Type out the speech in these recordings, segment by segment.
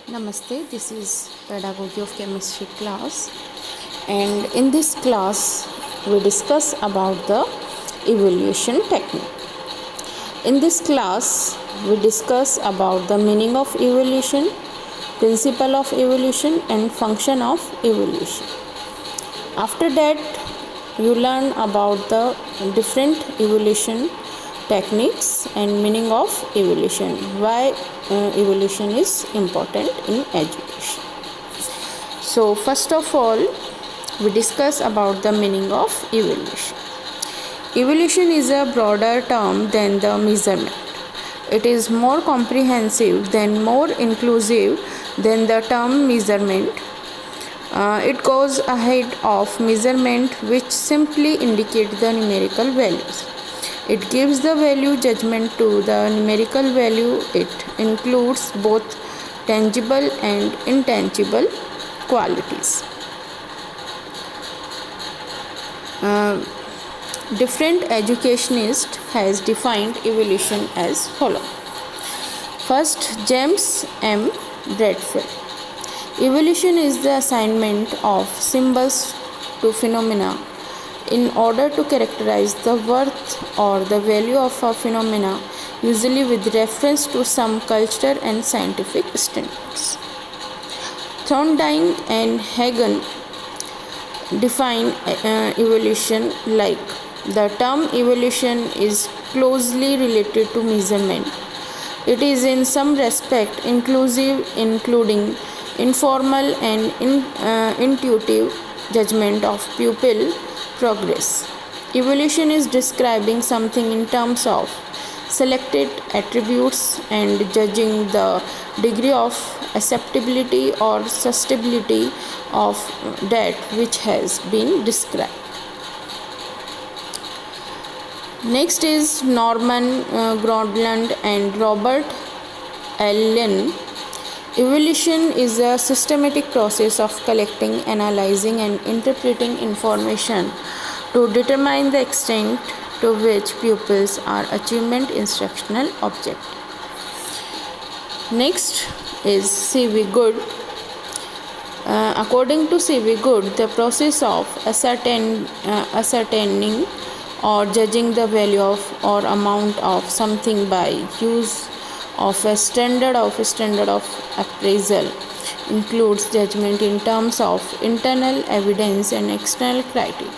Namaste, this is Pedagogy of Chemistry class, and in this class we discuss about the evolution technique. In this class we discuss about the meaning of evolution, principle of evolution and function of evolution. After that you learn about the different evolution techniques and meaning of evolution, why evolution is important in education. So first of all we discuss about the meaning of evolution. Evolution is a broader term than the measurement. It is more comprehensive than more inclusive than the term measurement. It goes ahead of measurement, which simply indicate the numerical values. It gives the value judgment to the numerical value. It includes both tangible and intangible qualities. Different educationist has defined evolution as follows. First, James M. Bradfield. Evolution is the assignment of symbols to phenomena in order to characterize the worth or the value of a phenomena, usually with reference to some cultural and scientific standards. Thorndike and Hagen define evolution like the term evolution is closely related to measurement. It is in some respect inclusive, including informal and intuitive judgment of pupil progress. Evolution is describing something in terms of selected attributes and judging the degree of acceptability or sustainability of that which has been described. Next is Norman Grodland and Robert Allen. Evolution is a systematic process of collecting, analyzing, and interpreting information to determine the extent to which pupils are achieving instructional objects. Next is C.V. Good. According to C.V. Good, the process of ascertaining or judging the value of or amount of something by use of a standard of appraisal includes judgment in terms of internal evidence and external criteria.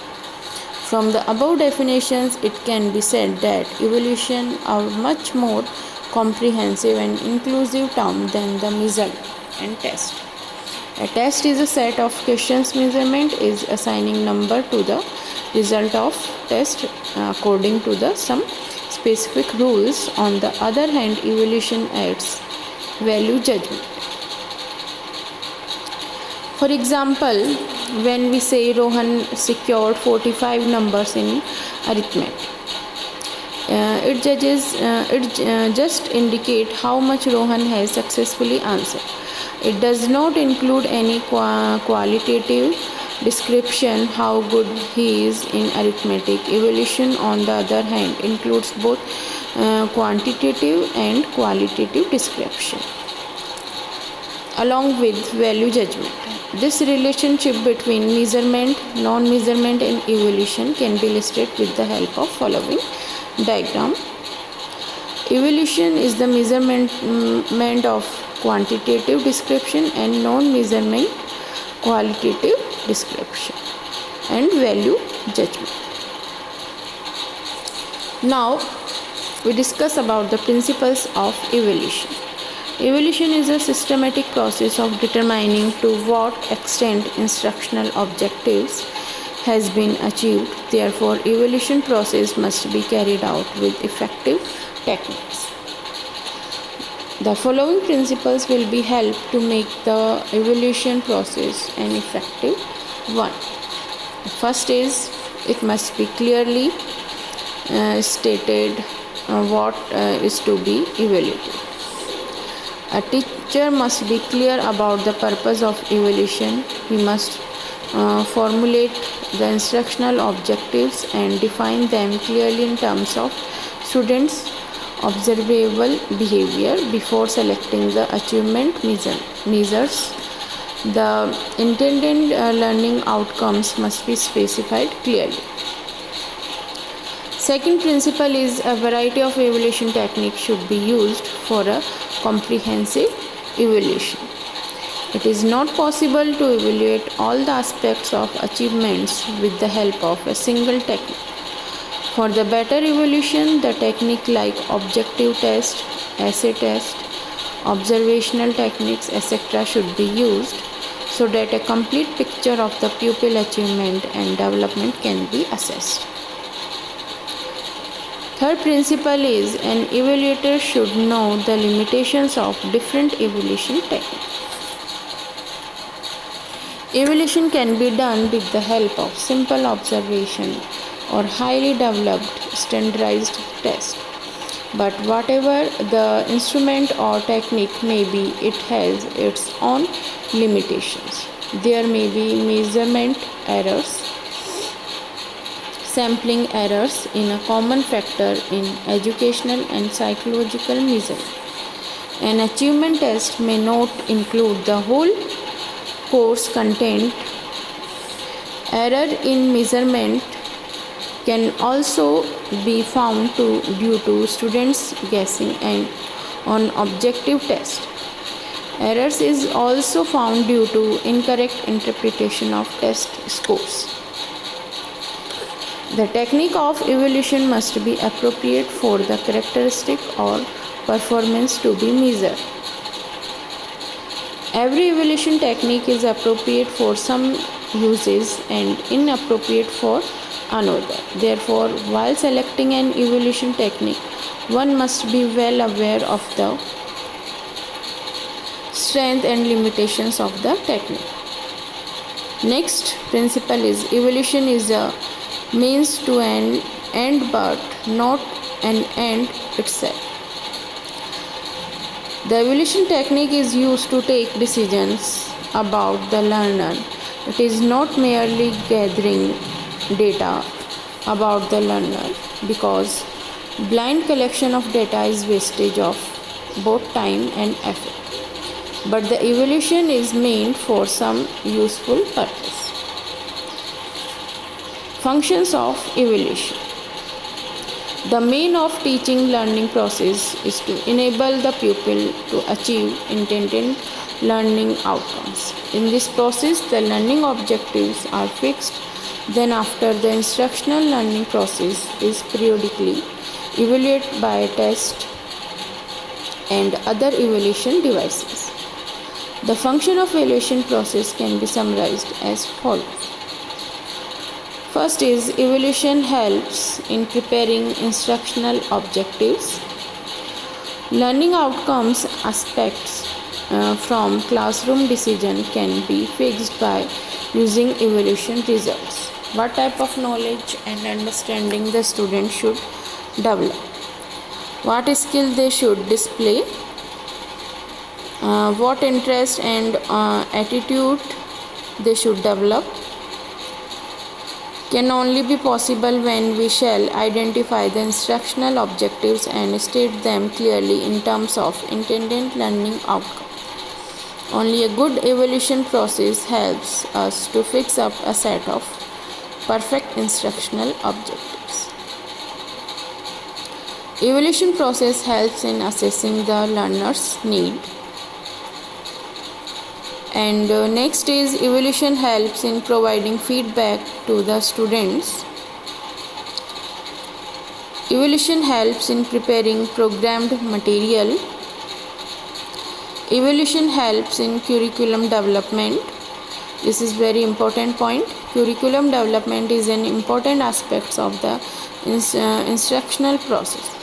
From the above definitions, it can be said that evolution are much more comprehensive and inclusive term than the measurement and test. A test is a set of questions. Measurement is assigning number to the result of test according to the some specific rules. On the other hand, evolution adds value judgment. For example, when we say Rohan secured 45 numbers in arithmetic, it just indicate how much Rohan has successfully answered. It does not include any qualitative description how good he is in arithmetic. Evolution, on the other hand, includes both quantitative and qualitative description along with value judgment. This relationship between measurement, non-measurement and evolution can be listed with the help of following diagram. Evolution is the measurement of quantitative description and non-measurement qualitative description and value judgment. Now we discuss about the principles of evolution. Evolution is a systematic process of determining to what extent instructional objectives has been achieved. Therefore, evolution process must be carried out with effective techniques. The following principles will be help to make the evolution process an effective one. First is it must be clearly stated what is to be evaluated. A teacher must be clear about the purpose of evaluation. He must formulate the instructional objectives and define them clearly in terms of students' observable behavior before selecting the achievement measures. The intended learning outcomes must be specified clearly. Second principle is a variety of evaluation techniques should be used for a comprehensive evaluation. It is not possible to evaluate all the aspects of achievements with the help of a single technique. For the better evaluation, the technique like objective test, essay test, observational techniques, etc. should be used so that a complete picture of the pupil achievement and development can be assessed. Third principle is an evaluator should know the limitations of different evaluation techniques. Evaluation can be done with the help of simple observation or highly developed standardized test. But whatever the instrument or technique may be, it has its own limitations. There may be measurement errors, sampling errors in a common factor in educational and psychological measurement. An achievement test may not include the whole course content. Error in measurement can also be found due to students guessing and on objective test. Errors is also found due to incorrect interpretation of test scores. The technique of evaluation must be appropriate for the characteristic or performance to be measured. Every evaluation technique is appropriate for some uses and inappropriate for another. Therefore, while selecting an evaluation technique, one must be well aware of the strength and limitations of the technique. Next principle is evaluation is a means to an end but not an end itself. The evaluation technique is used to take decisions about the learner. It is not merely gathering data about the learner, because blind collection of data is wastage of both time and effort. But the evaluation is meant for some useful purpose. Functions of evaluation. The main of teaching learning process is to enable the pupil to achieve intended learning outcomes. In this process, the learning objectives are fixed. Then after, the instructional learning process is periodically evaluated by test and other evaluation devices. The function of evaluation process can be summarized as follows. First is evaluation helps in preparing instructional objectives. Learning outcomes aspects from classroom decision can be fixed by using evaluation results. What type of knowledge and understanding the student should develop, what skill they should display, what interest and attitude they should develop, can only be possible when we shall identify the instructional objectives and state them clearly in terms of intended learning outcome. Only a good evaluation process helps us to fix up a set of perfect instructional objectives. Evaluation process helps in assessing the learner's need. And next is evaluation helps in providing feedback to the students. Evaluation helps in preparing programmed material. Evaluation helps in curriculum development. This is very important point. Curriculum development is an important aspect of the instructional process.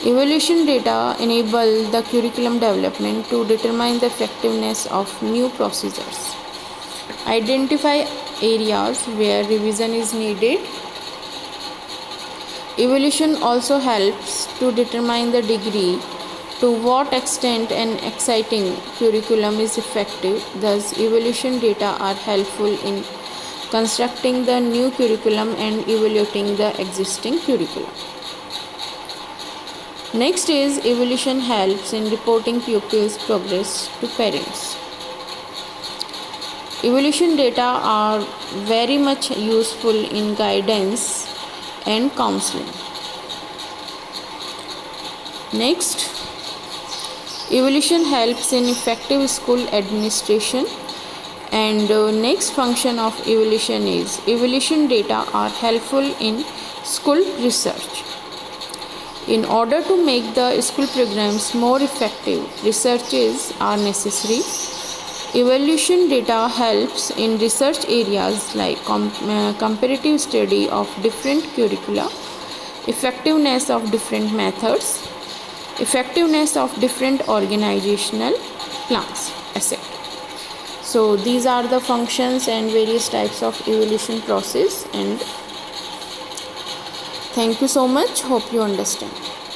Evaluation data enable the curriculum development to determine the effectiveness of new procedures. Identify areas where revision is needed. Evaluation also helps to determine the degree to what extent an exciting curriculum is effective. Thus, evaluation data are helpful in constructing the new curriculum and evaluating the existing curriculum. Next is evaluation helps in reporting pupils' progress to parents. Evaluation data are very much useful in guidance and counseling. Next, evaluation helps in effective school administration. And next function of evaluation is evaluation data are helpful in school research. In order to make the school programs more effective, researches are necessary. Evaluation data helps in research areas like comparative study of different curricula, effectiveness of different methods, effectiveness of different organizational plans, etc. So these are the functions and various types of evaluation process, and thank you so much. Hope you understand.